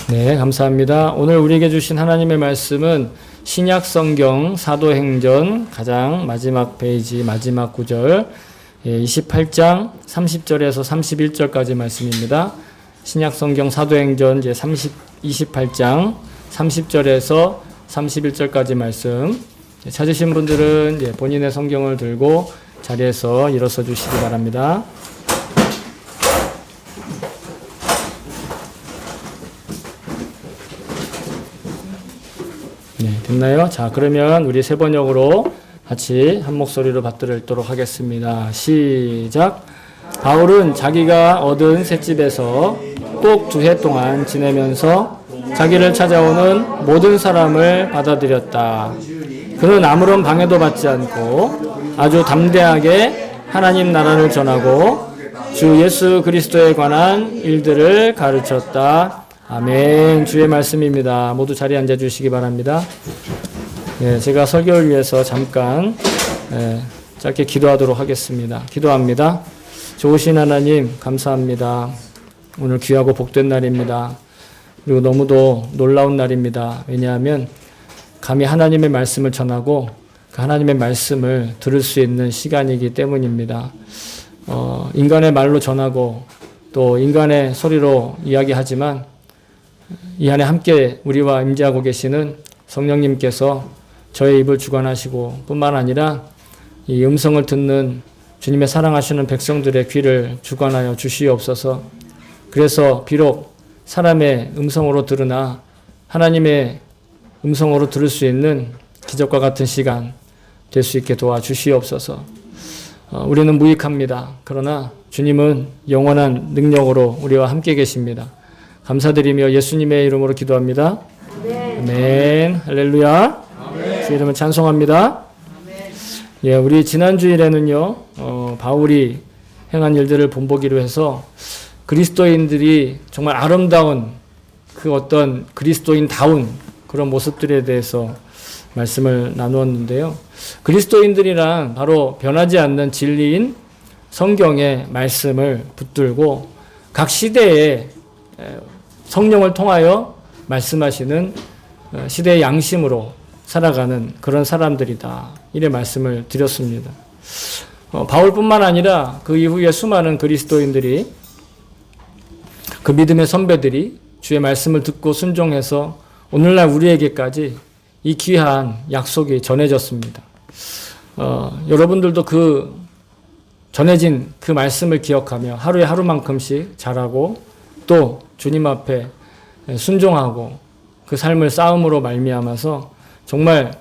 네, 감사합니다. 오늘 우리에게 주신 하나님의 말씀은 신약 성경 사도행전 가장 마지막 페이지 마지막 구절 28장 30절에서 31절까지 말씀입니다. 신약 성경 사도행전 28장 30절에서 31절까지 말씀 찾으신 분들은 본인의 성경을 들고 자리에서 일어서 주시기 바랍니다. 네, 됐나요? 자, 그러면 우리 세 번역으로 같이 한 목소리로 받들도록 하겠습니다. 시작! 바울은 자기가 얻은 셋집에서 꼭 2해 동안 지내면서 자기를 찾아오는 모든 사람을 받아들였다. 그는 아무런 방해도 받지 않고 아주 담대하게 하나님 나라를 전하고 주 예수 그리스도에 관한 일들을 가르쳤다. 아멘. 주의 말씀입니다. 모두 자리에 앉아 주시기 바랍니다. 네, 제가 설교를 위해서 잠깐 짧게 기도하도록 하겠습니다. 기도합니다. 좋으신 하나님 감사합니다. 오늘 귀하고 복된 날입니다. 그리고 너무도 놀라운 날입니다. 왜냐하면 감히 하나님의 말씀을 전하고 그 하나님의 말씀을 들을 수 있는 시간이기 때문입니다. 인간의 말로 전하고 또 인간의 소리로 이야기하지만 이 안에 함께 우리와 임재하고 계시는 성령님께서 저의 입을 주관하시고 뿐만 아니라 이 음성을 듣는 주님의 사랑하시는 백성들의 귀를 주관하여 주시옵소서. 그래서 비록 사람의 음성으로 들으나 하나님의 음성으로 들을 수 있는 기적과 같은 시간 될 수 있게 도와주시옵소서. 우리는 무익합니다. 그러나 주님은 영원한 능력으로 우리와 함께 계십니다. 감사드리며 예수님의 이름으로 기도합니다. 아멘. 할렐루야. 주 이름을 찬송합니다. 예, 우리 지난 주일에는요, 바울이 행한 일들을 본보기로 해서 그리스도인들이 정말 아름다운 그 어떤 그리스도인다운 그런 모습들에 대해서 말씀을 나누었는데요. 그리스도인들이란 바로 변하지 않는 진리인 성경의 말씀을 붙들고 각 시대에 성령을 통하여 말씀하시는 시대의 양심으로 살아가는 그런 사람들이다. 이래 말씀을 드렸습니다. 바울뿐만 아니라 그 이후에 수많은 그리스도인들이 그 믿음의 선배들이 주의 말씀을 듣고 순종해서 오늘날 우리에게까지 이 귀한 약속이 전해졌습니다. 여러분들도 그 전해진 그 말씀을 기억하며 하루에 하루만큼씩 잘하고 또 주님 앞에 순종하고 그 삶을 싸움으로 말미암아서 정말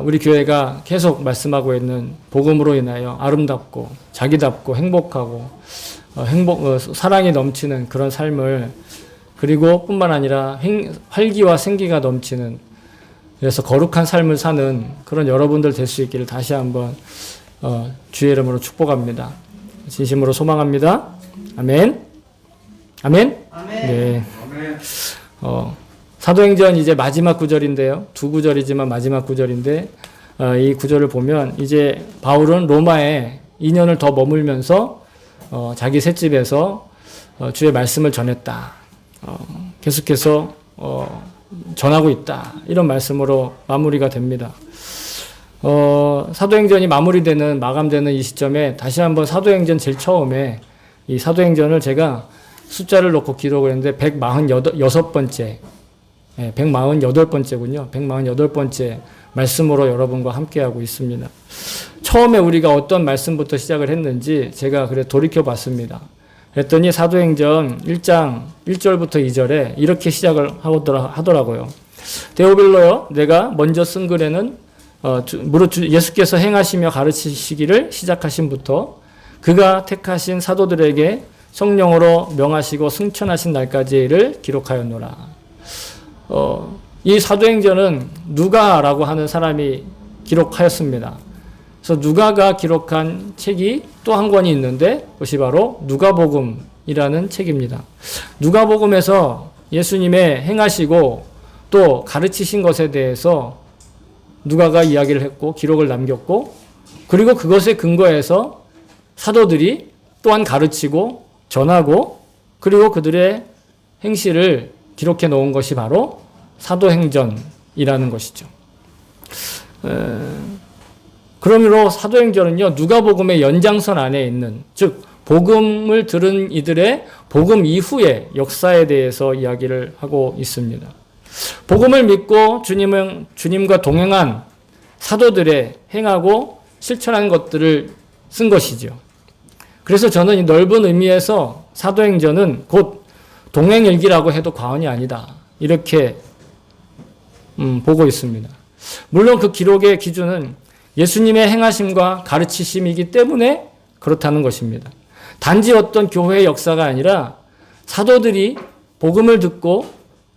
우리 교회가 계속 말씀하고 있는 복음으로 인하여 아름답고 자기답고 행복하고 사랑이 넘치는 그런 삶을 그리고 뿐만 아니라 활기와 생기가 넘치는 그래서 거룩한 삶을 사는 그런 여러분들 될 수 있기를 다시 한번 주의 이름으로 축복합니다. 진심으로 소망합니다. 아멘. 아멘. 아멘. 네. 사도행전 이제 마지막 구절인데요. 두 구절이지만 마지막 구절인데 이 구절을 보면 이제 바울은 로마에 2년을 더 머물면서 자기 셋집에서 주의 말씀을 전했다. 계속해서 전하고 있다. 이런 말씀으로 마무리가 됩니다. 사도행전이 마감되는 이 시점에 다시 한번 사도행전 제일 처음에 이 사도행전을 제가 숫자를 놓고 기록을 했는데 146번째, 148번째군요. 148번째 말씀으로 여러분과 함께하고 있습니다. 처음에 우리가 어떤 말씀부터 시작을 했는지 제가 그래 돌이켜 봤습니다. 그랬더니 사도행전 1장 1절부터 2절에 이렇게 시작을 하더라고요. 데오빌로여, 내가 먼저 쓴 글에는 무릇 예수께서 행하시며 가르치시기를 시작하신부터 그가 택하신 사도들에게 성령으로 명하시고 승천하신 날까지를 기록하였노라. 이 사도행전은 누가라고 하는 사람이 기록하였습니다. 그래서 누가가 기록한 책이 또 한 권이 있는데 그것이 바로 누가복음이라는 책입니다. 누가복음에서 예수님의 행하시고 또 가르치신 것에 대해서 누가가 이야기를 했고 기록을 남겼고 그리고 그것에 근거해서 사도들이 또한 가르치고 전하고 그리고 그들의 행실을 기록해 놓은 것이 바로 사도행전이라는 것이죠. 그러므로 사도행전은요, 누가복음의 연장선 안에 있는, 즉 복음을 들은 이들의 복음 이후의 역사에 대해서 이야기를 하고 있습니다. 복음을 믿고 주님과 동행한 사도들의 행하고 실천한 것들을 쓴 것이죠. 그래서 저는 이 넓은 의미에서 사도행전은 곧 동행일기라고 해도 과언이 아니다, 이렇게 보고 있습니다. 물론 그 기록의 기준은 예수님의 행하심과 가르치심이기 때문에 그렇다는 것입니다. 단지 어떤 교회의 역사가 아니라 사도들이 복음을 듣고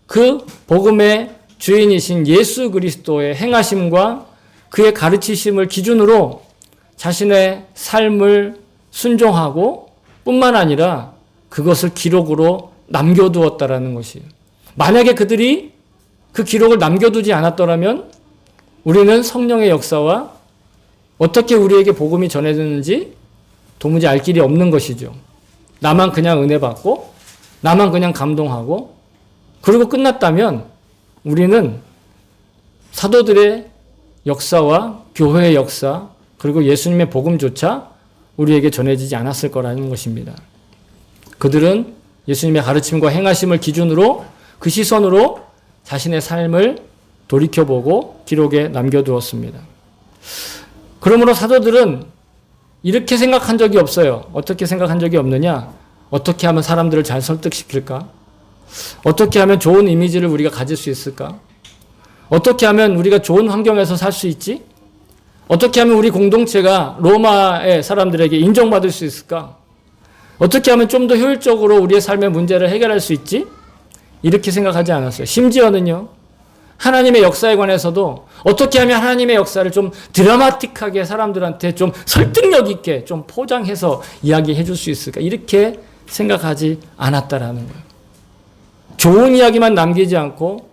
그 복음의 주인이신 예수 그리스도의 행하심과 그의 가르치심을 기준으로 자신의 삶을 순종하고 뿐만 아니라 그것을 기록으로 남겨두었다라는 것이에요. 만약에 그들이 그 기록을 남겨두지 않았더라면 우리는 성령의 역사와 어떻게 우리에게 복음이 전해졌는지 도무지 알 길이 없는 것이죠. 나만 그냥 은혜 받고 나만 그냥 감동하고 그리고 끝났다면 우리는 사도들의 역사와 교회의 역사 그리고 예수님의 복음조차 우리에게 전해지지 않았을 거라는 것입니다. 그들은 예수님의 가르침과 행하심을 기준으로 그 시선으로 자신의 삶을 돌이켜보고 기록에 남겨두었습니다. 그러므로 사도들은 이렇게 생각한 적이 없어요. 어떻게 생각한 적이 없느냐? 어떻게 하면 사람들을 잘 설득시킬까? 어떻게 하면 좋은 이미지를 우리가 가질 수 있을까? 어떻게 하면 우리가 좋은 환경에서 살 수 있지? 어떻게 하면 우리 공동체가 로마의 사람들에게 인정받을 수 있을까? 어떻게 하면 좀 더 효율적으로 우리의 삶의 문제를 해결할 수 있지? 이렇게 생각하지 않았어요. 심지어는요, 하나님의 역사에 관해서도 어떻게 하면 하나님의 역사를 좀 드라마틱하게 사람들한테 좀 설득력 있게 좀 포장해서 이야기해 줄 수 있을까? 이렇게 생각하지 않았다라는 거예요. 좋은 이야기만 남기지 않고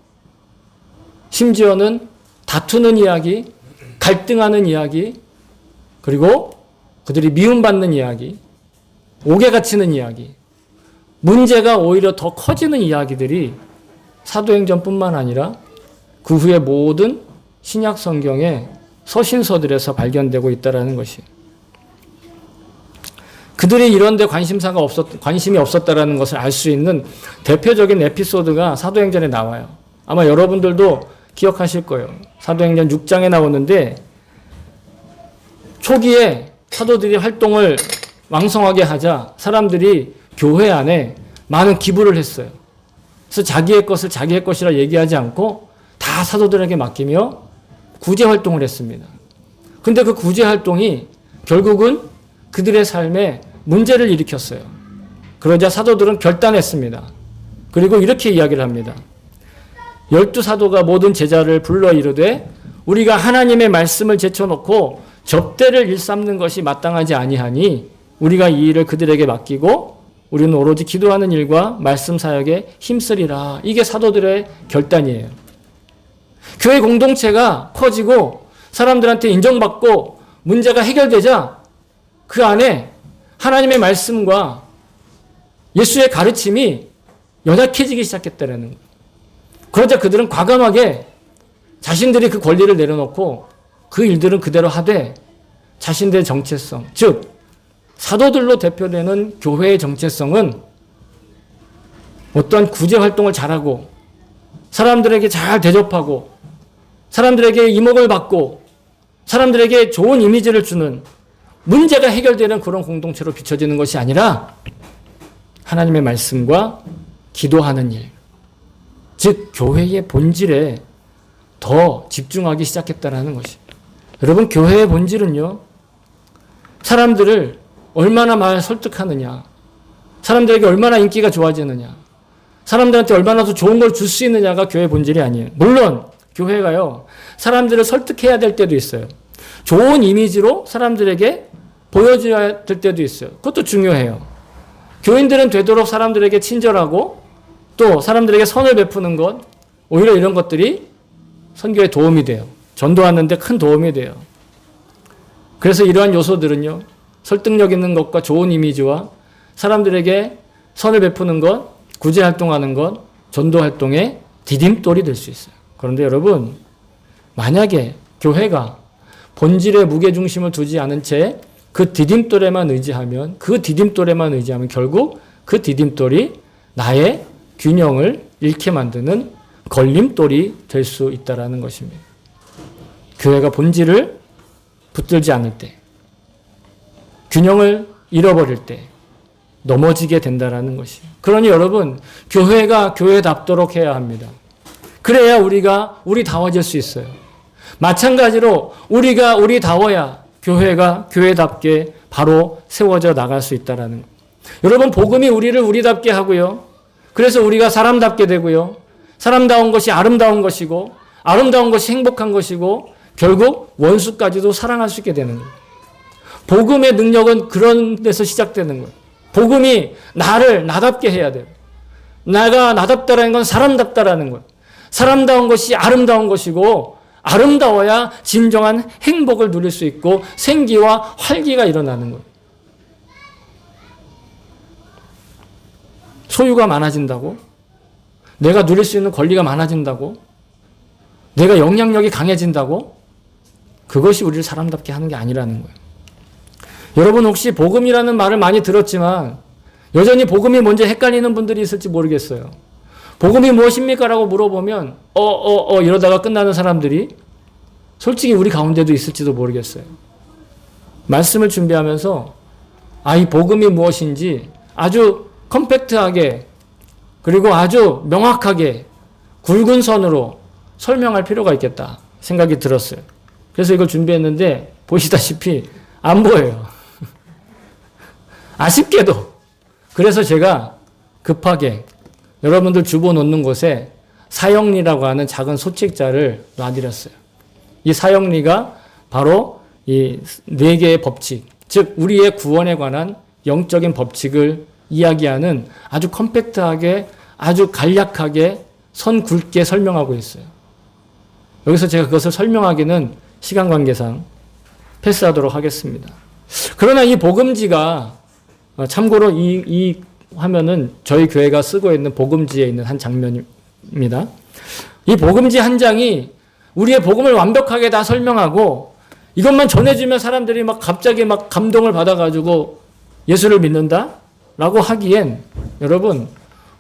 심지어는 다투는 이야기, 갈등하는 이야기, 그리고 그들이 미움받는 이야기, 옥에 갇히는 이야기, 문제가 오히려 더 커지는 이야기들이 사도행전뿐만 아니라 그 후에 모든 신약 성경의 서신서들에서 발견되고 있다는 것이. 그들이 이런 데 관심이 없었다라는 것을 알 수 있는 대표적인 에피소드가 사도행전에 나와요. 아마 여러분들도 기억하실 거예요. 사도행전 6장에 나오는데 초기에 사도들이 활동을 왕성하게 하자 사람들이 교회 안에 많은 기부를 했어요. 그래서 자기의 것을 자기의 것이라 얘기하지 않고 다 사도들에게 맡기며 구제 활동을 했습니다. 근데 그 구제 활동이 결국은 그들의 삶에 문제를 일으켰어요. 그러자 사도들은 결단했습니다. 그리고 이렇게 이야기를 합니다. 12사도가 모든 제자를 불러 이르되 우리가 하나님의 말씀을 제쳐놓고 접대를 일삼는 것이 마땅하지 아니하니 우리가 이 일을 그들에게 맡기고 우리는 오로지 기도하는 일과 말씀 사역에 힘쓰리라. 이게 사도들의 결단이에요. 교회 공동체가 커지고 사람들한테 인정받고 문제가 해결되자 그 안에 하나님의 말씀과 예수의 가르침이 연약해지기 시작했다는 거예요. 그러자 그들은 과감하게 자신들이 그 권리를 내려놓고 그 일들은 그대로 하되 자신들의 정체성, 즉 사도들로 대표되는 교회의 정체성은 어떤 구제 활동을 잘하고 사람들에게 잘 대접하고 사람들에게 이목을 받고 사람들에게 좋은 이미지를 주는 문제가 해결되는 그런 공동체로 비춰지는 것이 아니라 하나님의 말씀과 기도하는 일, 즉 교회의 본질에 더 집중하기 시작했다는 것이. 여러분, 교회의 본질은요, 사람들을 얼마나 말 설득하느냐, 사람들에게 얼마나 인기가 좋아지느냐, 사람들한테 얼마나 더 좋은 걸 줄 수 있느냐가 교회의 본질이 아니에요. 물론 교회가요, 사람들을 설득해야 될 때도 있어요. 좋은 이미지로 사람들에게 보여줘야 될 때도 있어요. 그것도 중요해요. 교인들은 되도록 사람들에게 친절하고 또 사람들에게 선을 베푸는 것, 오히려 이런 것들이 선교에 도움이 돼요. 전도하는 데 큰 도움이 돼요. 그래서 이러한 요소들은요, 설득력 있는 것과 좋은 이미지와 사람들에게 선을 베푸는 것, 구제 활동하는 것, 전도 활동의 디딤돌이 될 수 있어요. 그런데 여러분, 만약에 교회가 본질의 무게중심을 두지 않은 채 그 디딤돌에만 의지하면 결국 그 디딤돌이 나의 균형을 잃게 만드는 걸림돌이 될 수 있다는 것입니다. 교회가 본질을 붙들지 않을 때, 균형을 잃어버릴 때 넘어지게 된다는 것이에요. 그러니 여러분, 교회가 교회답도록 해야 합니다. 그래야 우리가 우리다워질 수 있어요. 마찬가지로 우리가 우리다워야 교회가 교회답게 바로 세워져 나갈 수 있다는 것. 여러분, 복음이 우리를 우리답게 하고요. 그래서 우리가 사람답게 되고요. 사람다운 것이 아름다운 것이고, 아름다운 것이 행복한 것이고, 결국 원수까지도 사랑할 수 있게 되는 거예요. 복음의 능력은 그런 데서 시작되는 거예요. 복음이 나를 나답게 해야 돼요. 내가 나답다라는 건 사람답다라는 거예요. 사람다운 것이 아름다운 것이고, 아름다워야 진정한 행복을 누릴 수 있고 생기와 활기가 일어나는 거예요. 소유가 많아진다고? 내가 누릴 수 있는 권리가 많아진다고? 내가 영향력이 강해진다고? 그것이 우리를 사람답게 하는 게 아니라는 거예요. 여러분, 혹시 복음이라는 말을 많이 들었지만 여전히 복음이 뭔지 헷갈리는 분들이 있을지 모르겠어요. 복음이 무엇입니까? 라고 물어보면 이러다가 끝나는 사람들이 솔직히 우리 가운데도 있을지도 모르겠어요. 말씀을 준비하면서 이 복음이 무엇인지 아주 컴팩트하게 그리고 아주 명확하게 굵은 선으로 설명할 필요가 있겠다 생각이 들었어요. 그래서 이걸 준비했는데 보시다시피 안 보여요. 아쉽게도. 그래서 제가 급하게 여러분들 주보 놓는 곳에 사형리라고 하는 작은 소책자를 놔드렸어요. 이 사형리가 바로 이 네 개의 법칙, 즉 우리의 구원에 관한 영적인 법칙을 이야기하는 아주 컴팩트하게 아주 간략하게 선 굵게 설명하고 있어요. 여기서 제가 그것을 설명하기는 시간 관계상 패스하도록 하겠습니다. 그러나 이 복음지가 참고로 이 화면은 저희 교회가 쓰고 있는 복음지에 있는 한 장면입니다. 이 복음지 한 장이 우리의 복음을 완벽하게 다 설명하고 이것만 전해주면 사람들이 갑자기 감동을 받아가지고 예수를 믿는다? 라고 하기엔 여러분,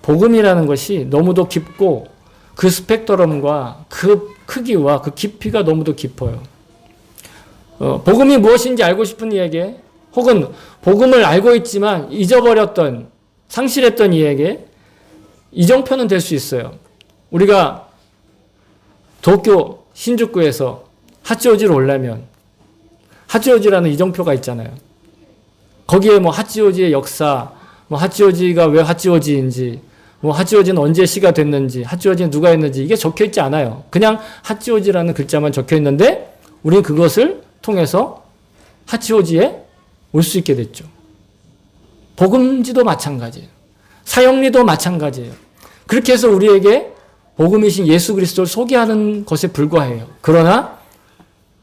복음이라는 것이 너무도 깊고 그 스펙트럼과 그 크기와 그 깊이가 너무도 깊어요. 복음이 무엇인지 알고 싶은 이에게 혹은 복음을 알고 있지만 잊어버렸던 상실했던 이에게 이정표는 될 수 있어요. 우리가 도쿄 신주쿠에서 하치오지로 오려면 하치오지라는 이정표가 있잖아요. 거기에 하치오지의 역사, 하치오지가 왜 하치오지인지, 하치오지는 언제 시가 됐는지, 하치오지는 누가 했는지 이게 적혀 있지 않아요. 그냥 하치오지라는 글자만 적혀 있는데 우리는 그것을 통해서 하치오지에 올 수 있게 됐죠. 복음지도 마찬가지예요. 사형리도 마찬가지예요. 그렇게 해서 우리에게 복음이신 예수 그리스도를 소개하는 것에 불과해요. 그러나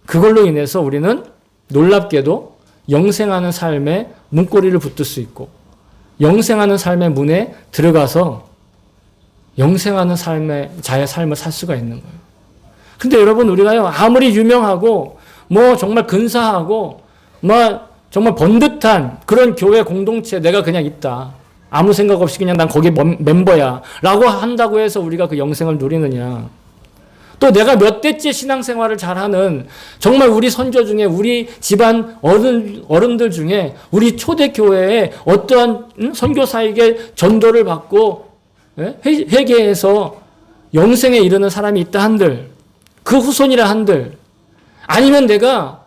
그걸로 인해서 우리는 놀랍게도 영생하는 삶의 문고리를 붙들 수 있고 영생하는 삶의 문에 들어가서 영생하는 자의 삶을 살 수가 있는 거예요. 근데 여러분, 우리가요, 아무리 유명하고 정말 근사하고 정말 번듯한 그런 교회 공동체 내가 그냥 있다. 아무 생각 없이 그냥 난 거기 멤버야. 라고 한다고 해서 우리가 그 영생을 누리느냐. 또 내가 몇 대째 신앙생활을 잘하는 정말 우리 선조 중에 우리 집안 어른들 중에 우리 초대교회에 어떠한 선교사에게 전도를 받고 회개해서 영생에 이르는 사람이 있다 한들 그 후손이라 한들 아니면 내가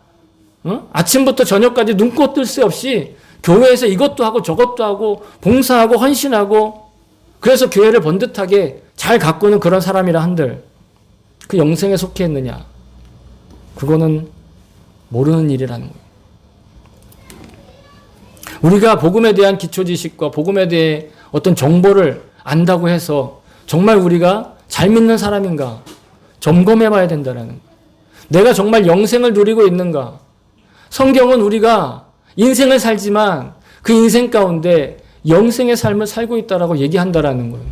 아침부터 저녁까지 눈꽃 뜰 새 없이 교회에서 이것도 하고 저것도 하고 봉사하고 헌신하고 그래서 교회를 번듯하게 잘 가꾸는 그런 사람이라 한들 그 영생에 속해 있느냐? 그거는 모르는 일이라는 거예요. 우리가 복음에 대한 기초 지식과 복음에 대해 어떤 정보를 안다고 해서 정말 우리가 잘 믿는 사람인가 점검해 봐야 된다는 거예요. 내가 정말 영생을 누리고 있는가? 성경은 우리가 인생을 살지만 그 인생 가운데 영생의 삶을 살고 있다라고 얘기한다라는 거예요.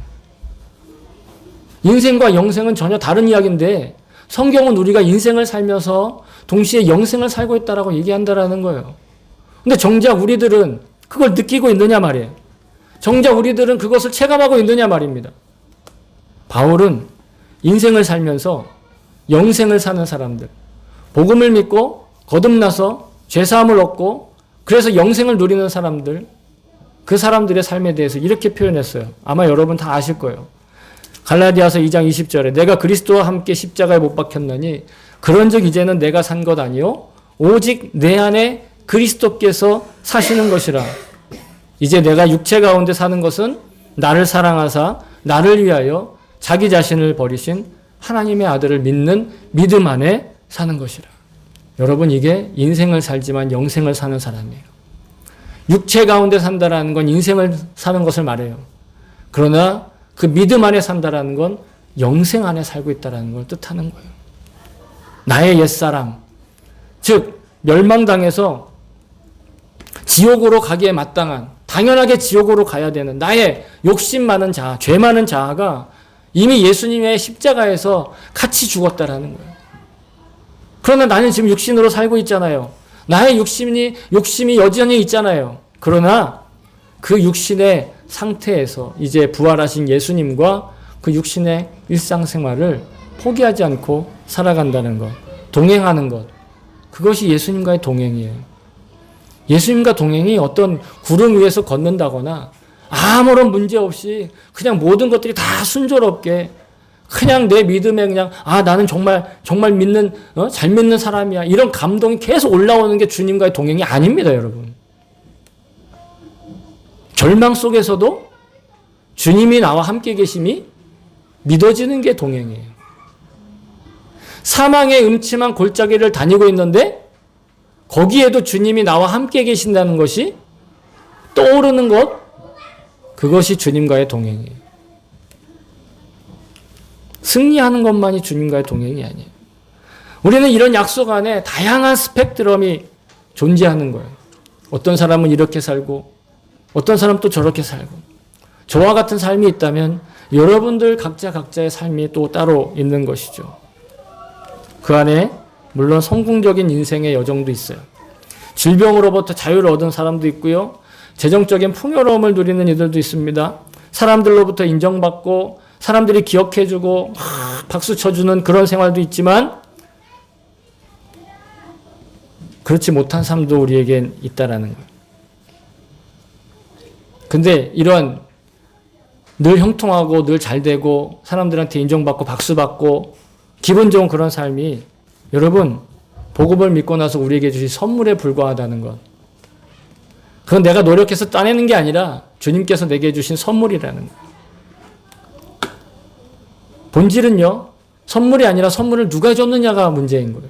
인생과 영생은 전혀 다른 이야기인데 성경은 우리가 인생을 살면서 동시에 영생을 살고 있다라고 얘기한다라는 거예요. 근데 정작 우리들은 그걸 느끼고 있느냐 말이에요. 정작 우리들은 그것을 체감하고 있느냐 말입니다. 바울은 인생을 살면서 영생을 사는 사람들, 복음을 믿고 거듭나서 죄사함을 얻고 그래서 영생을 누리는 사람들, 그 사람들의 삶에 대해서 이렇게 표현했어요. 아마 여러분 다 아실 거예요. 갈라디아서 2장 20절에 내가 그리스도와 함께 십자가에 못 박혔나니 그런즉 이제는 내가 산 것 아니요 오직 내 안에 그리스도께서 사시는 것이라. 이제 내가 육체 가운데 사는 것은 나를 사랑하사 나를 위하여 자기 자신을 버리신 하나님의 아들을 믿는 믿음 안에 사는 것이라. 여러분, 이게 인생을 살지만 영생을 사는 사람이에요. 육체 가운데 산다라는 건 인생을 사는 것을 말해요. 그러나 그 믿음 안에 산다라는 건 영생 안에 살고 있다라는 걸 뜻하는 거예요. 나의 옛사람, 즉 멸망당해서 지옥으로 가기에 마땅한, 당연하게 지옥으로 가야 되는 나의 욕심 많은 자아, 죄 많은 자아가 이미 예수님의 십자가에서 같이 죽었다라는 거예요. 그러나 나는 지금 육신으로 살고 있잖아요. 나의 욕심이 여전히 있잖아요. 그러나 그 육신의 상태에서 이제 부활하신 예수님과 그 육신의 일상생활을 포기하지 않고 살아간다는 것, 동행하는 것, 그것이 예수님과의 동행이에요. 예수님과 동행이 어떤 구름 위에서 걷는다거나 아무런 문제 없이 그냥 모든 것들이 다 순조롭게 그냥 내 믿음에 그냥 나는 정말 믿는 잘 믿는 사람이야, 이런 감동이 계속 올라오는 게 주님과의 동행이 아닙니다, 여러분. 절망 속에서도 주님이 나와 함께 계심이 믿어지는 게 동행이에요. 사망의 음침한 골짜기를 다니고 있는데 거기에도 주님이 나와 함께 계신다는 것이 떠오르는 것, 그것이 주님과의 동행이에요. 승리하는 것만이 주님과의 동행이 아니에요. 우리는 이런 약속 안에 다양한 스펙트럼이 존재하는 거예요. 어떤 사람은 이렇게 살고 어떤 사람은 또 저렇게 살고, 저와 같은 삶이 있다면 여러분들 각자의 삶이 또 따로 있는 것이죠. 그 안에 물론 성공적인 인생의 여정도 있어요. 질병으로부터 자유를 얻은 사람도 있고요. 재정적인 풍요로움을 누리는 이들도 있습니다. 사람들로부터 인정받고 사람들이 기억해주고 박수 쳐주는 그런 생활도 있지만 그렇지 못한 삶도 우리에겐 있다라는 거예요. 근데 이런 늘 형통하고 늘 잘되고 사람들한테 인정받고 박수받고 기분 좋은 그런 삶이 여러분 복음을 믿고 나서 우리에게 주신 선물에 불과하다는 것. 그건 내가 노력해서 따내는 게 아니라 주님께서 내게 주신 선물이라는 것. 본질은요, 선물이 아니라 선물을 누가 줬느냐가 문제인 거예요.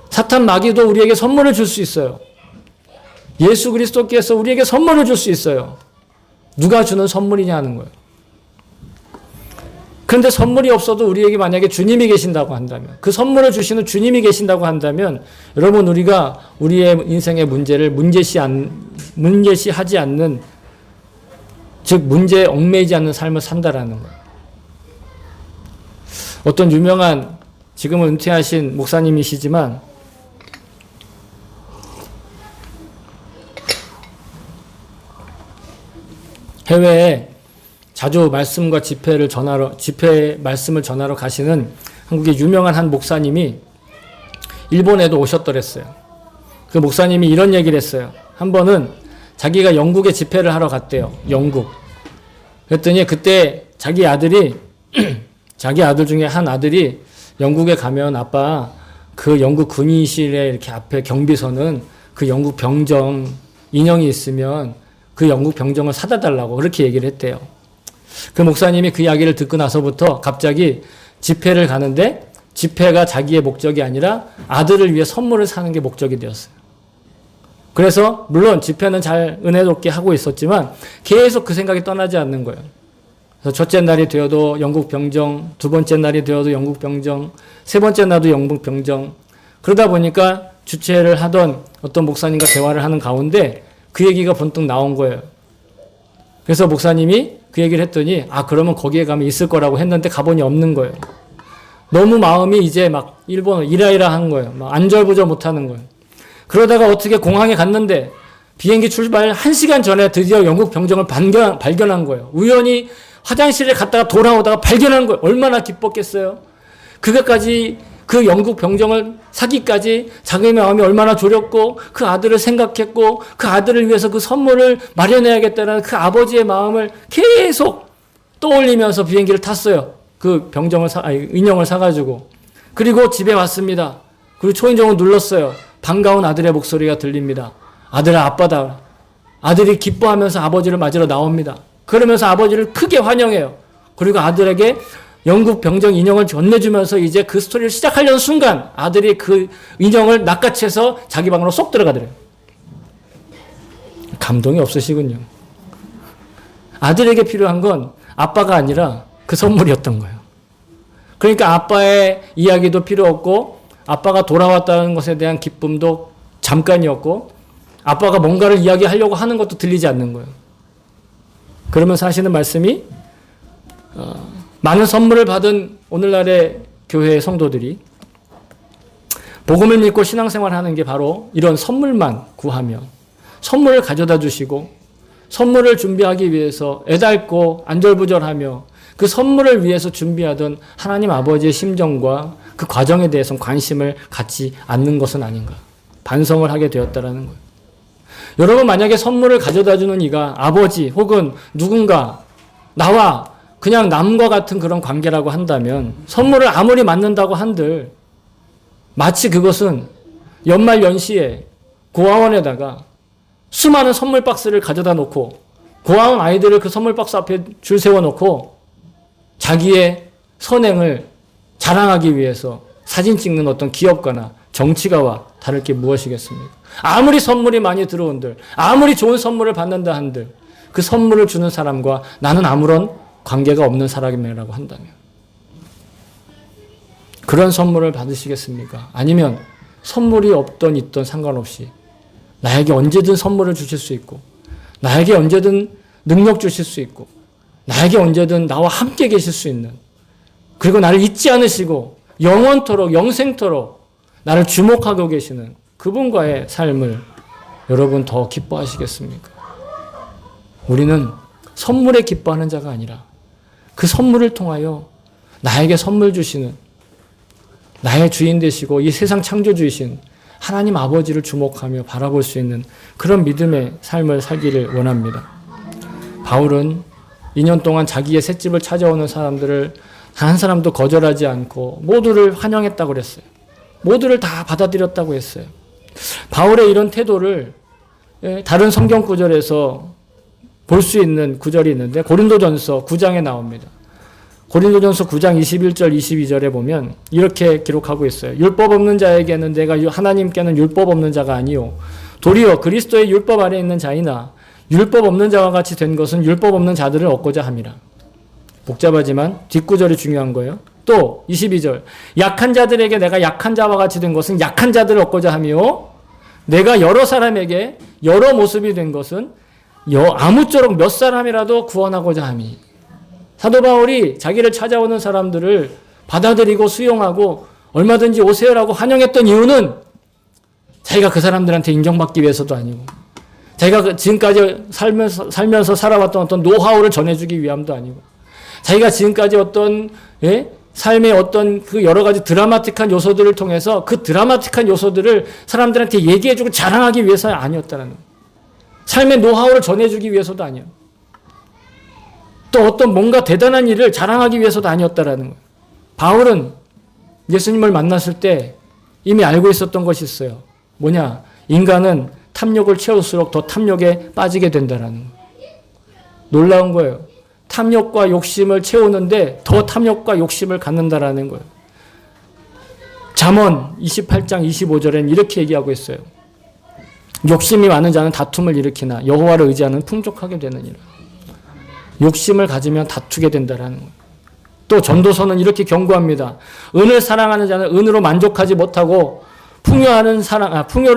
사탄 마귀도 우리에게 선물을 줄 수 있어요. 예수 그리스도께서 우리에게 선물을 줄 수 있어요. 누가 주는 선물이냐 하는 거예요. 그런데 선물이 없어도 우리에게 만약에 주님이 계신다고 한다면, 그 선물을 주시는 주님이 계신다고 한다면, 여러분 우리가 우리의 인생의 문제를 문제시하지 않는, 즉 문제에 얽매이지 않는 삶을 산다라는 거예요. 어떤 유명한 지금은 은퇴하신 목사님이시지만 해외에 자주 말씀과 집회 말씀을 전하러 가시는 한국의 유명한 한 목사님이 일본에도 오셨더랬어요. 그 목사님이 이런 얘기를 했어요. 한 번은 자기가 영국에 집회를 하러 갔대요. 영국. 그랬더니 그때 자기 아들 중에 한 아들이 영국에 가면 아빠 그 영국 군인실에 이렇게 앞에 경비서는 그 영국 병정 인형이 있으면 그 영국 병정을 사다 달라고 그렇게 얘기를 했대요. 그 목사님이 그 이야기를 듣고 나서부터 갑자기 집회를 가는데 집회가 자기의 목적이 아니라 아들을 위해 선물을 사는 게 목적이 되었어요. 그래서 물론 집회는 잘 은혜롭게 하고 있었지만 계속 그 생각이 떠나지 않는 거예요. 그래서 첫째 날이 되어도 영국 병정, 두 번째 날이 되어도 영국 병정, 세 번째 날도 영국 병정. 그러다 보니까 주최를 하던 어떤 목사님과 대화를 하는 가운데 그 얘기가 번뜩 나온 거예요. 그래서 목사님이 그 얘기를 했더니 그러면 거기에 가면 있을 거라고 했는데 가보니 없는 거예요. 너무 마음이 이제 막 일본어 이라이라 한 거예요. 막 안절부절 못하는 거예요. 그러다가 어떻게 공항에 갔는데 비행기 출발 1시간 전에 드디어 영국 병정을 발견한 거예요. 우연히 화장실에 갔다가 돌아오다가 발견한 거예요. 얼마나 기뻤겠어요. 그것까지 그 영국 병정을 사기까지 자기 마음이 얼마나 졸였고 그 아들을 생각했고 그 아들을 위해서 그 선물을 마련해야겠다는 그 아버지의 마음을 계속 떠올리면서 비행기를 탔어요. 그 인형을 사가지고. 그리고 집에 왔습니다. 그리고 초인종을 눌렀어요. 반가운 아들의 목소리가 들립니다. 아들아, 아빠다. 아들이 기뻐하면서 아버지를 맞으러 나옵니다. 그러면서 아버지를 크게 환영해요. 그리고 아들에게 영국 병정 인형을 건네주면서 이제 그 스토리를 시작하려는 순간 아들이 그 인형을 낚아채서 자기 방으로 쏙 들어가더래요. 감동이 없으시군요. 아들에게 필요한 건 아빠가 아니라 그 선물이었던 거예요. 그러니까 아빠의 이야기도 필요 없고 아빠가 돌아왔다는 것에 대한 기쁨도 잠깐이었고 아빠가 뭔가를 이야기하려고 하는 것도 들리지 않는 거예요. 그러면서 하시는 말씀이 많은 선물을 받은 오늘날의 교회의 성도들이 복음을 믿고 신앙생활하는 게 바로 이런 선물만 구하며 선물을 가져다 주시고 선물을 준비하기 위해서 애달고 안절부절하며 그 선물을 위해서 준비하던 하나님 아버지의 심정과 그 과정에 대해서 관심을 갖지 않는 것은 아닌가 반성을 하게 되었다라는 거예요. 여러분 만약에 선물을 가져다 주는 이가 아버지 혹은 누군가 나와 그냥 남과 같은 그런 관계라고 한다면 선물을 아무리 맞는다고 한들 마치 그것은 연말 연시에 고아원에다가 수많은 선물 박스를 가져다 놓고 고아원 아이들을 그 선물 박스 앞에 줄 세워놓고 자기의 선행을 자랑하기 위해서 사진 찍는 어떤 기업가나 정치가와 다를 게 무엇이겠습니까? 아무리 선물이 많이 들어온들 아무리 좋은 선물을 받는다 한들 그 선물을 주는 사람과 나는 아무런 관계가 없는 사람이라고 한다면 그런 선물을 받으시겠습니까? 아니면 선물이 없던 있던 상관없이 나에게 언제든 선물을 주실 수 있고 나에게 언제든 능력 주실 수 있고 나에게 언제든 나와 함께 계실 수 있는 그리고 나를 잊지 않으시고 영원토록 영생토록 나를 주목하고 계시는 그분과의 삶을 여러분 더 기뻐하시겠습니까? 우리는 선물에 기뻐하는 자가 아니라 그 선물을 통하여 나에게 선물 주시는 나의 주인 되시고 이 세상 창조주이신 하나님 아버지를 주목하며 바라볼 수 있는 그런 믿음의 삶을 살기를 원합니다. 바울은 2년 동안 자기의 셋집을 찾아오는 사람들을 단 한 사람도 거절하지 않고 모두를 환영했다고 그랬어요. 모두를 다 받아들였다고 했어요. 바울의 이런 태도를 다른 성경 구절에서 볼 수 있는 구절이 있는데 고린도전서 9장에 나옵니다. 고린도전서 9장 21절 22절에 보면 이렇게 기록하고 있어요. 율법 없는 자에게는 내가 하나님께는 율법 없는 자가 아니요 도리어 그리스도의 율법 아래 있는 자이나 율법 없는 자와 같이 된 것은 율법 없는 자들을 얻고자 함이라. 복잡하지만 뒷구절이 중요한 거예요. 또 22절 약한 자들에게 내가 약한 자와 같이 된 것은 약한 자들을 얻고자 하며 내가 여러 사람에게 여러 모습이 된 것은 아무쪼록 몇 사람이라도 구원하고자 함이. 사도 바울이 자기를 찾아오는 사람들을 받아들이고 수용하고 얼마든지 오세요라고 환영했던 이유는 자기가 그 사람들한테 인정받기 위해서도 아니고 자기가 지금까지 살면서 살아왔던 어떤 노하우를 전해주기 위함도 아니고 자기가 지금까지 어떤 삶의 어떤 그 여러 가지 드라마틱한 요소들을 통해서 그 드라마틱한 요소들을 사람들한테 얘기해주고 자랑하기 위해서 아니었다는 거예요. 삶의 노하우를 전해주기 위해서도 아니에요. 또 어떤 뭔가 대단한 일을 자랑하기 위해서도 아니었다라는 거예요. 바울은 예수님을 만났을 때 이미 알고 있었던 것이 있어요. 뭐냐? 인간은 탐욕을 채울수록 더 탐욕에 빠지게 된다라는 거예요. 놀라운 거예요. 탐욕과 욕심을 채우는데 더 탐욕과 욕심을 갖는다라는 거예요. 잠언 28장 25절에는 이렇게 얘기하고 있어요. 욕심이 많은 자는 다툼을 일으키나 여호와를 의지하는 풍족하게 되느니라. 욕심을 가지면 다투게 된다라는 거예요. 또 전도서는 이렇게 경고합니다. 은을 사랑하는 자는 은으로 만족하지 못하고 풍요를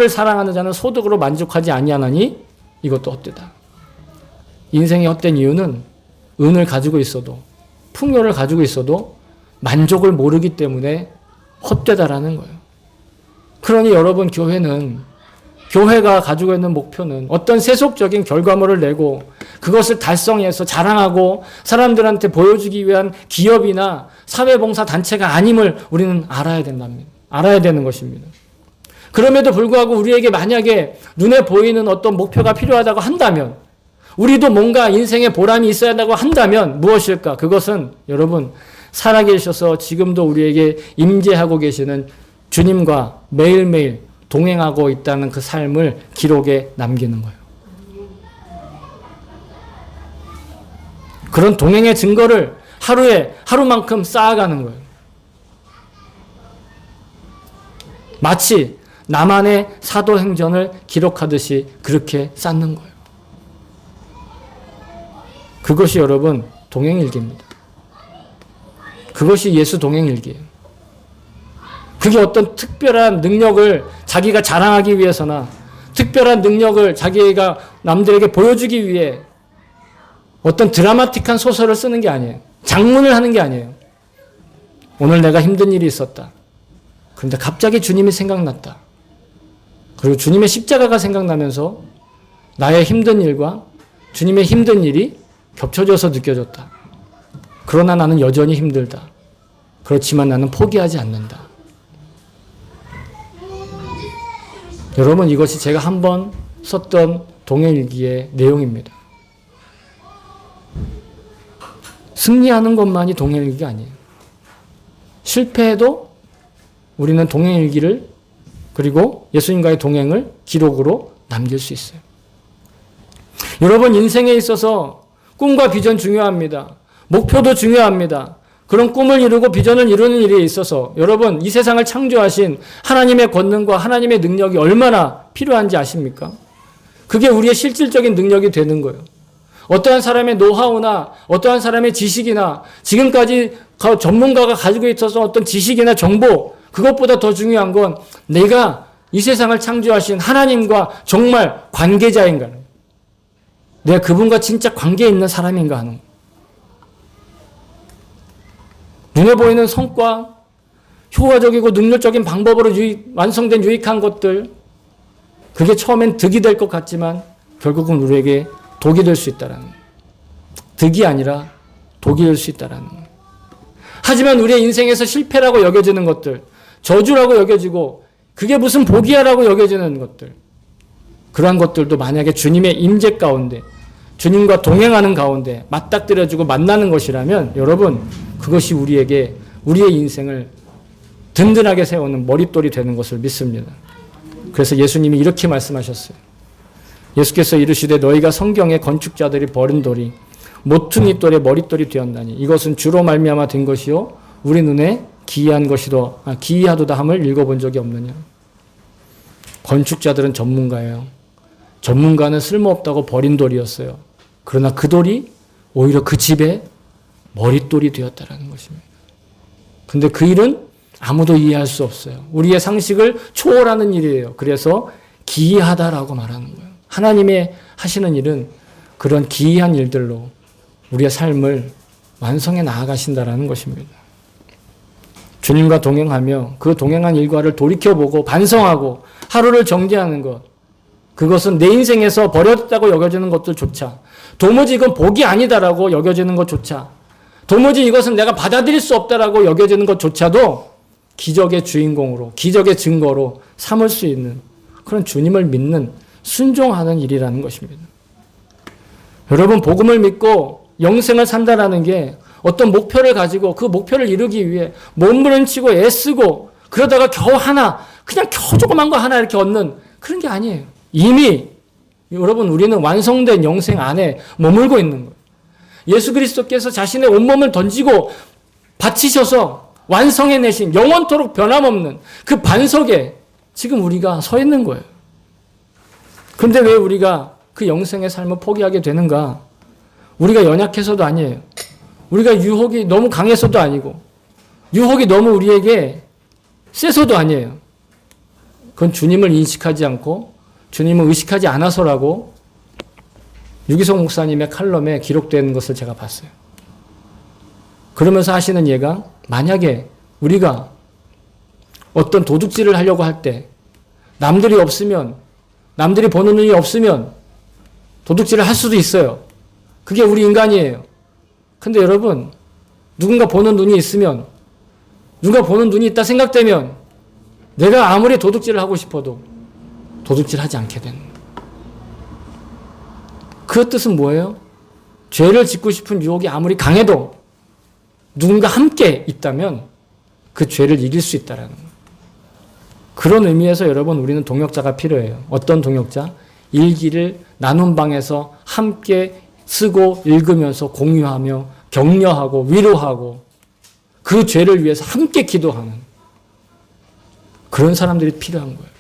사랑하는 자는 소득으로 만족하지 아니하나니 이것도 헛되다. 인생이 헛된 이유는 은을 가지고 있어도, 풍요를 가지고 있어도 만족을 모르기 때문에 헛되다라는 거예요. 그러니 여러분, 교회가 가지고 있는 목표는 어떤 세속적인 결과물을 내고 그것을 달성해서 자랑하고 사람들한테 보여주기 위한 기업이나 사회봉사 단체가 아님을 우리는 알아야 된답니다. 알아야 되는 것입니다. 그럼에도 불구하고 우리에게 만약에 눈에 보이는 어떤 목표가 필요하다고 한다면, 우리도 뭔가 인생에 보람이 있어야 한다고 한다면 무엇일까? 그것은 여러분, 살아계셔서 지금도 우리에게 임재하고 계시는 주님과 매일매일 동행하고 있다는 그 삶을 기록에 남기는 거예요. 그런 동행의 증거를 하루만큼 쌓아가는 거예요. 마치 나만의 사도행전을 기록하듯이 그렇게 쌓는 거예요. 그것이 여러분 동행일기입니다. 그것이 예수 동행일기예요. 그게 어떤 특별한 능력을 자기가 자랑하기 위해서나 특별한 능력을 자기가 남들에게 보여주기 위해 어떤 드라마틱한 소설을 쓰는 게 아니에요. 장문을 하는 게 아니에요. 오늘 내가 힘든 일이 있었다. 그런데 갑자기 주님이 생각났다. 그리고 주님의 십자가가 생각나면서 나의 힘든 일과 주님의 힘든 일이 겹쳐져서 느껴졌다. 그러나 나는 여전히 힘들다. 그렇지만 나는 포기하지 않는다. 여러분, 이것이 제가 한번 썼던 동행일기의 내용입니다. 승리하는 것만이 동행일기가 아니에요. 실패해도 우리는 동행일기를, 그리고 예수님과의 동행을 기록으로 남길 수 있어요. 여러분, 인생에 있어서 꿈과 비전 중요합니다. 목표도 중요합니다. 그런 꿈을 이루고 비전을 이루는 일에 있어서 여러분, 이 세상을 창조하신 하나님의 권능과 하나님의 능력이 얼마나 필요한지 아십니까? 그게 우리의 실질적인 능력이 되는 거예요. 어떠한 사람의 노하우나 어떠한 사람의 지식이나 지금까지 전문가가 가지고 있어서 어떤 지식이나 정보, 그것보다 더 중요한 건 내가 이 세상을 창조하신 하나님과 정말 관계자인가, 내가 그분과 진짜 관계 있는 사람인가 하는 거예요. 눈에 보이는 성과, 효과적이고 능률적인 방법으로 완성된 유익한 것들, 그게 처음엔 득이 될 것 같지만 결국은 우리에게 독이 될 수 있다는 거예요. 득이 아니라 독이 될 수 있다는 거예요. 하지만 우리의 인생에서 실패라고 여겨지는 것들, 저주라고 여겨지고 그게 무슨 복이야라고 여겨지는 것들, 그러한 것들도 만약에 주님의 임재 가운데, 주님과 동행하는 가운데 맞닥뜨려주고 만나는 것이라면 여러분, 그것이 우리에게 우리의 인생을 든든하게 세우는 머릿돌이 되는 것을 믿습니다. 그래서 예수님이 이렇게 말씀하셨어요. 예수께서 이르시되 너희가 성경의 건축자들이 버린 돌이 모퉁이 돌의 머릿돌이 되었나니 이것은 주로 말미암아 된 것이요 우리 눈에 기이하도다 함을 읽어본 적이 없느냐. 건축자들은 전문가예요. 전문가는 쓸모없다고 버린 돌이었어요. 그러나 그 돌이 오히려 그 집의 머릿돌이 되었다는 것입니다. 근데 그 일은 아무도 이해할 수 없어요. 우리의 상식을 초월하는 일이에요. 그래서 기이하다라고 말하는 거예요. 하나님의 하시는 일은 그런 기이한 일들로 우리의 삶을 완성해 나아가신다라는 것입니다. 주님과 동행하며 그 동행한 일과를 돌이켜보고 반성하고 하루를 정지하는 것, 그것은 내 인생에서 버렸다고 여겨지는 것들조차, 도무지 이건 복이 아니다라고 여겨지는 것조차, 도무지 이것은 내가 받아들일 수 없다라고 여겨지는 것조차도 기적의 주인공으로, 기적의 증거로 삼을 수 있는 그런 주님을 믿는, 순종하는 일이라는 것입니다. 여러분, 복음을 믿고 영생을 산다라는 게 어떤 목표를 가지고 그 목표를 이루기 위해 몸부림치고 애쓰고 그러다가 그냥 겨우 조그만 거 하나 이렇게 얻는 그런 게 아니에요. 이미 여러분, 우리는 완성된 영생 안에 머물고 있는 거예요. 예수 그리스도께서 자신의 온몸을 던지고 바치셔서 완성해내신 영원토록 변함없는 그 반석에 지금 우리가 서 있는 거예요. 그런데 왜 우리가 그 영생의 삶을 포기하게 되는가? 우리가 연약해서도 아니에요. 우리가 유혹이 너무 강해서도 아니고, 유혹이 너무 우리에게 세서도 아니에요. 그건 주님을 인식하지 않고 주님을 의식하지 않아서라고 유기성 목사님의 칼럼에 기록된 것을 제가 봤어요. 그러면서 하시는 얘가 만약에 우리가 어떤 도둑질을 하려고 할 때 남들이 없으면 남들이 보는 눈이 없으면 도둑질을 할 수도 있어요. 그게 우리 인간이에요. 근데 여러분 누군가 보는 눈이 있으면 누가 보는 눈이 있다 생각되면 내가 아무리 도둑질을 하고 싶어도 도둑질하지 않게 되는 거예요. 그 뜻은 뭐예요? 죄를 짓고 싶은 유혹이 아무리 강해도 누군가 함께 있다면 그 죄를 이길 수 있다는 거예요. 그런 의미에서 여러분 우리는 동역자가 필요해요. 어떤 동역자? 일기를 나눈 방에서 함께 쓰고 읽으면서 공유하며 격려하고 위로하고 그 죄를 위해서 함께 기도하는 그런 사람들이 필요한 거예요.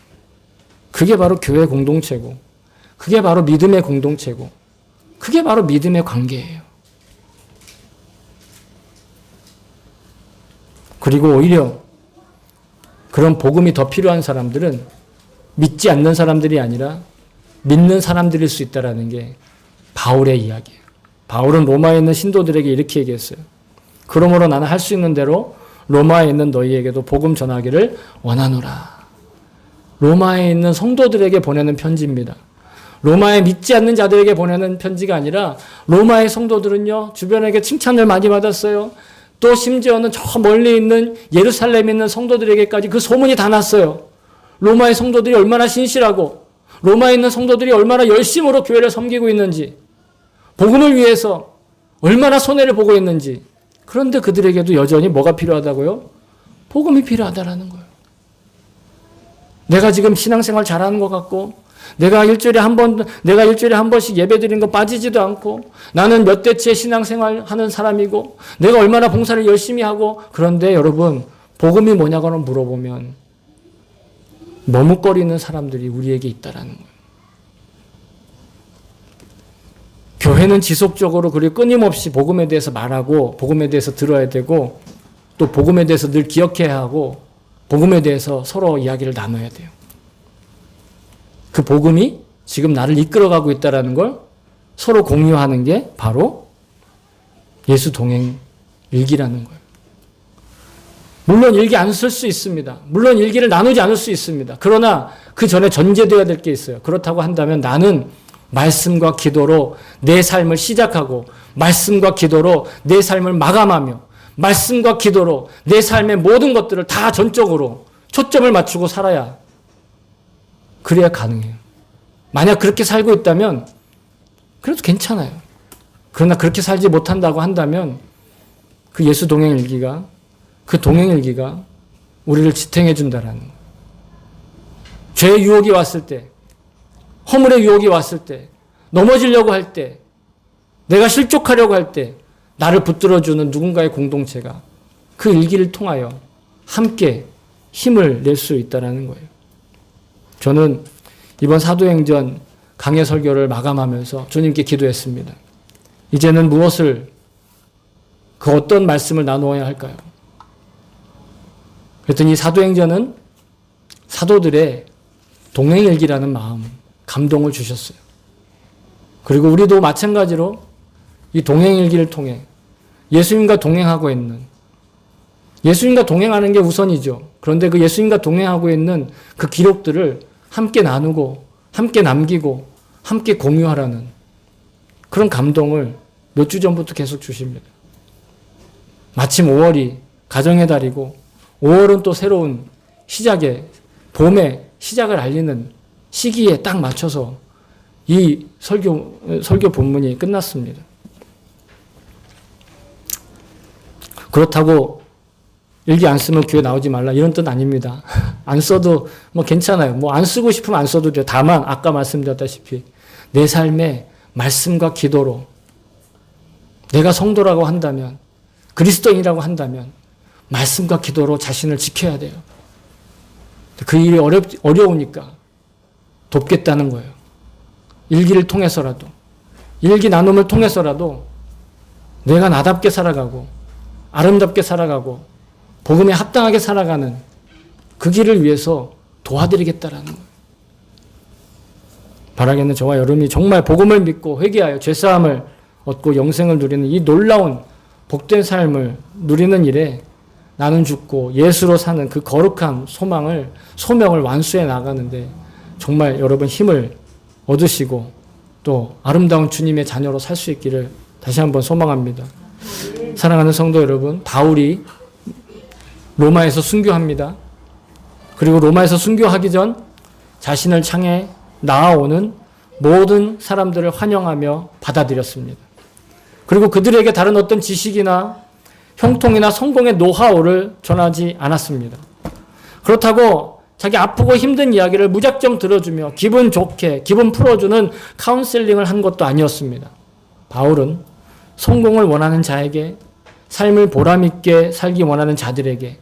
그게 바로 교회 공동체고 그게 바로 믿음의 공동체고 그게 바로 믿음의 관계예요. 그리고 오히려 그런 복음이 더 필요한 사람들은 믿지 않는 사람들이 아니라 믿는 사람들일 수 있다는 게 바울의 이야기예요. 바울은 로마에 있는 신도들에게 이렇게 얘기했어요. 그러므로 나는 할 수 있는 대로 로마에 있는 너희에게도 복음 전하기를 원하노라. 로마에 있는 성도들에게 보내는 편지입니다. 로마에 믿지 않는 자들에게 보내는 편지가 아니라 로마의 성도들은요, 주변에게 칭찬을 많이 받았어요. 또 심지어는 저 멀리 있는 예루살렘에 있는 성도들에게까지 그 소문이 다 났어요. 로마의 성도들이 얼마나 신실하고 로마에 있는 성도들이 얼마나 열심으로 교회를 섬기고 있는지 복음을 위해서 얼마나 손해를 보고 있는지. 그런데 그들에게도 여전히 뭐가 필요하다고요? 복음이 필요하다라는 거예요. 내가 지금 신앙생활 잘하는 것 같고 내가 일주일에 한 번씩 예배 드리는 거 빠지지도 않고 나는 몇 대째 신앙생활 하는 사람이고 내가 얼마나 봉사를 열심히 하고 그런데 여러분 복음이 뭐냐고 물어보면 머뭇거리는 사람들이 우리에게 있다라는 거예요. 교회는 지속적으로 그리고 끊임없이 복음에 대해서 말하고 복음에 대해서 들어야 되고 또 복음에 대해서 늘 기억해야 하고 복음에 대해서 서로 이야기를 나눠야 돼요. 그 복음이 지금 나를 이끌어가고 있다는 걸 서로 공유하는 게 바로 예수 동행 일기라는 거예요. 물론 일기 안 쓸 수 있습니다. 물론 일기를 나누지 않을 수 있습니다. 그러나 그 전에 전제되어야 될 게 있어요. 그렇다고 한다면 나는 말씀과 기도로 내 삶을 시작하고 말씀과 기도로 내 삶을 마감하며 말씀과 기도로 내 삶의 모든 것들을 다 전적으로 초점을 맞추고 살아야 그래야 가능해요. 만약 그렇게 살고 있다면 그래도 괜찮아요. 그러나 그렇게 살지 못한다고 한다면 그 예수 동행일기가 그 동행일기가 우리를 지탱해 준다라는 거예요. 죄의 유혹이 왔을 때 허물의 유혹이 왔을 때 넘어지려고 할 때 내가 실족하려고 할 때 나를 붙들어주는 누군가의 공동체가 그 일기를 통하여 함께 힘을 낼 수 있다는 거예요. 저는 이번 사도행전 강해 설교를 마감하면서 주님께 기도했습니다. 이제는 무엇을 그 어떤 말씀을 나누어야 할까요? 그랬더니 사도행전은 사도들의 동행일기라는 마음, 감동을 주셨어요. 그리고 우리도 마찬가지로 이 동행일기를 통해 예수님과 동행하고 있는 예수님과 동행하는 게 우선이죠. 그런데 그 예수님과 동행하고 있는 그 기록들을 함께 나누고 함께 남기고 함께 공유하라는 그런 감동을 몇 주 전부터 계속 주십니다. 마침 5월이 가정의 달이고 5월은 또 새로운 시작의 봄의 시작을 알리는 시기에 딱 맞춰서 이 설교 본문이 끝났습니다. 그렇다고 일기 안 쓰면 교회 나오지 말라 이런 뜻 아닙니다. 안 써도 뭐 괜찮아요. 뭐 안 쓰고 싶으면 안 써도 돼요. 다만 아까 말씀드렸다시피 내 삶의 말씀과 기도로 내가 성도라고 한다면 그리스도인이라고 한다면 말씀과 기도로 자신을 지켜야 돼요. 그 일이 어려우니까 돕겠다는 거예요. 일기를 통해서라도 일기 나눔을 통해서라도 내가 나답게 살아가고 아름답게 살아가고 복음에 합당하게 살아가는 그 길을 위해서 도와드리겠다라는 거예요. 바라겠는 저와 여러분이 정말 복음을 믿고 회개하여 죄사함을 얻고 영생을 누리는 이 놀라운 복된 삶을 누리는 일에 나는 죽고 예수로 사는 그 거룩한 소명을 완수해 나가는데 정말 여러분 힘을 얻으시고 또 아름다운 주님의 자녀로 살 수 있기를 다시 한번 소망합니다. 사랑하는 성도 여러분, 바울이 로마에서 순교합니다. 그리고 로마에서 순교하기 전 자신을 향해 나아오는 모든 사람들을 환영하며 받아들였습니다. 그리고 그들에게 다른 어떤 지식이나 형통이나 성공의 노하우를 전하지 않았습니다. 그렇다고 자기 아프고 힘든 이야기를 무작정 들어주며 기분 좋게, 기분 풀어주는 카운셀링을 한 것도 아니었습니다. 바울은 성공을 원하는 자에게, 삶을 보람있게 살기 원하는 자들에게,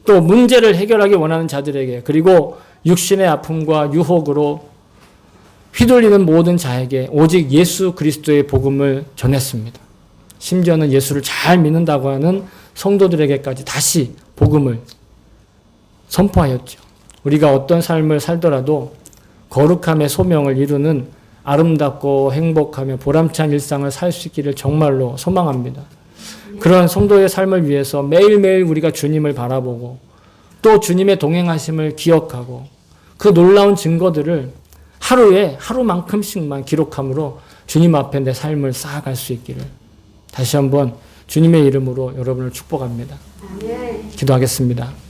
또 문제를 해결하기 원하는 자들에게, 그리고 육신의 아픔과 유혹으로 휘둘리는 모든 자에게 오직 예수 그리스도의 복음을 전했습니다. 심지어는 예수를 잘 믿는다고 하는 성도들에게까지 다시 복음을 선포하였죠. 우리가 어떤 삶을 살더라도 거룩함의 소명을 이루는 아름답고 행복하며 보람찬 일상을 살 수 있기를 정말로 소망합니다. 그런 성도의 삶을 위해서 매일매일 우리가 주님을 바라보고 또 주님의 동행하심을 기억하고 그 놀라운 증거들을 하루에 하루만큼씩만 기록함으로 주님 앞에 내 삶을 쌓아갈 수 있기를 다시 한번 주님의 이름으로 여러분을 축복합니다. 기도하겠습니다.